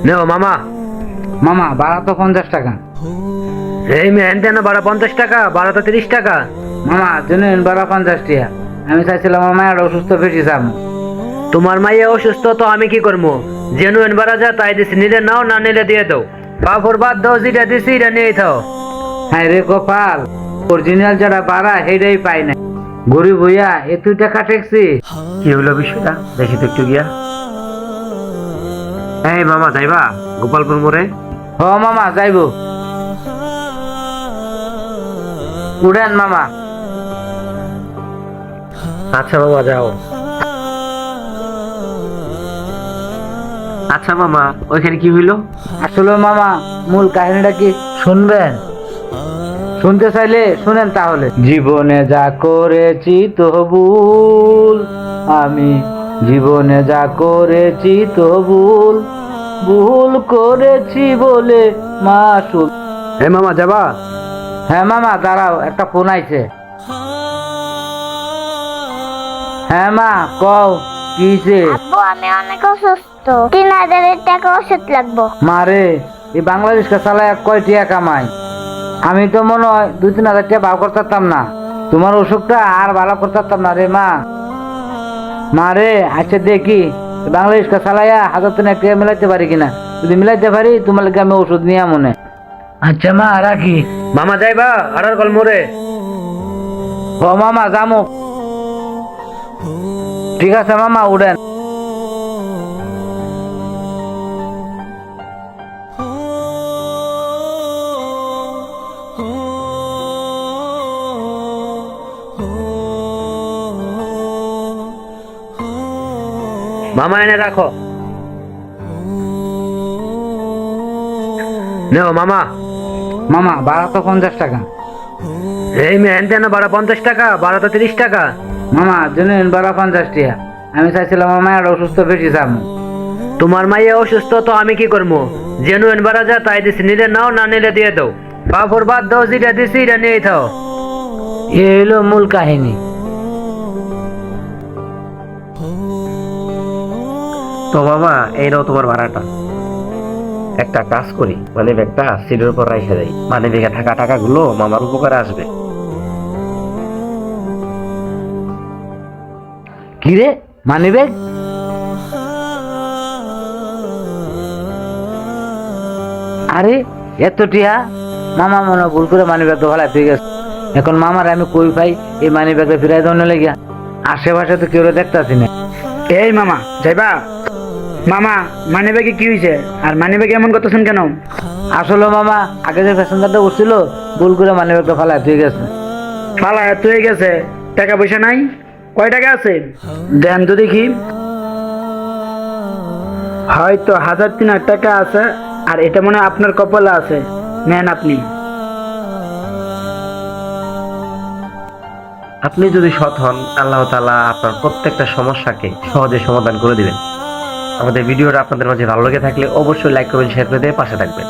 নেও মামা। মামা ভাড়া তো 50 টাকা। এই মেন দেন ভাড়া 50 টাকা, ভাড়া তো 30 টাকা। মামা জেনুইন ভাড়া 50 টাকা। আমি চাইছিলাম আমার মায়ের অসুস্থ পেটি যাবো। তোমার মাইয়া অসুস্থ তো আমি কি করবো? জেনুইন ভাড়া যা তাই দিছি, নিলে নাও, না নিলে দিয়ে দাও। বাপর বাদ দাও, যেটা দিছি এটা নিয়ে থাও। হ্যাঁ রে কপাল, অরিজিনাল যারা ভাড়া সেটাই পাই না। গরিব হইয়া এতুই টাকা ঠেকছি। কি হলো বিষয়টা দেখি তো একটু গিয়া। এই মামা যাইবা গোপালপুর মোড়ে? হ মামা যাইবো। উড়েন মামা। আচ্ছা মামা যাও। আচ্ছা মামা ওইখানে কি হইলো? আসলে মামা মূল কাহিনীটা কি শুনবেন? শুনতে চাইলে শুনেন তাহলে। জীবনে যা করেছি তো ভুল, আমি জীবনে যা করেছি তো ভুল, ভুল করেছি বলে মাসুল। এই মামা যাবা? হ্যাঁ মামা দাঁড়াও, একটা ফোন আইছে। হ্যাঁ মা কও কিছে? আব্বু আমি অনেক অসুস্থ, 3000 টাকা ওষুধ লাগবো। মারে এই বাংলাদেশকে চালায় কয় টাকা কামাই? আমি তো মনে হয় 2-3 হাজার টাকা ভাব করতাম না। তোমার অসুখটা আর ভালো করতাম না রে মা। মারে আচ্ছা দেখি বাংলাদেশকে চালাইয়া 1000 টাকা মিলাইতে পারি কিনা। যদি মিলাইতে পারি তোমার লাগে আমি ওষুধ নিয়ে মনে। আচ্ছা মা রাখি। মামা যাইবা আড়ার কল মোড়ে? ও মামা যামু। ঠিক আছে মামা উড়েন। মামা এনে রাখো। নেও মামা। মামা ভাড়া তো 50 টাকা। এই মেন দেন ভাড়া 50 টাকা, ভাড়া তো 30 টাকা। মামা জেনুইন ভাড়া 50 টাকা। আমি চাইছিলাম আমার মায়ের অসুস্থ পেটি যাবো। তোমার মাইয়া অসুস্থ তো আমি কি করবো? জেনুইন ভাড়া যা তাই দিছি, নিলে নাও, না নিলে দিয়ে দাও। বাপর বাদ দাও, যেটা দিছি এটা নিয়ে থাও। এ হলো মূল কাহিনী। তো বাবা এই নাও তোমার ভাড়াটা। একটা কাজ করি, মানে ব্যাগটা সিটের উপর রেখে দেয়, মানে ব্যাগে থাকা টাকাগুলো মামার উপকারে আসবে। কিরে মানি ব্যাগ? আরে এত টিয়া? মামা মনে হয় ভুল করে মানি ব্যাগটা ভালো ঠিক আছে। এখন মামার আমি কই পাই এই মানি ব্যাগটা ফিরাই দেওয়া লেগিয়া? আশেপাশে তো কেউ দেখতেছি না। এই মামা যাইবা? মামা মানি ব্যাগে কি হয়েছে? আর মানি ব্যাগে এমন করতেছেন কেন? আসলে মামা আগে যে প্যাসেঞ্জারটা উঠছিল ভুল করে মানি ব্যাগটা ফালাই ঠিক আছে। ফালা এত হয়ে গেছে, টাকা পয়সা নাই? কয় টাকা আছে দেন তো দেখি। হয়তো 1000-3000 টাকা আছে, আর এটা মনে হয় আপনার কপালে আছে। নেন আপনি। আপনি যদি সৎ হন, আল্লাহ তাআলা আপনার প্রত্যেকটা সমস্যাকে সহজে সমাধান করে দিবেন। আমাদের ভিডিওটা আপনাদের মাঝে ভালো লেগে থাকলে অবশ্যই লাইক করবেন, শেয়ার করে দিয়ে পাশে থাকবেন।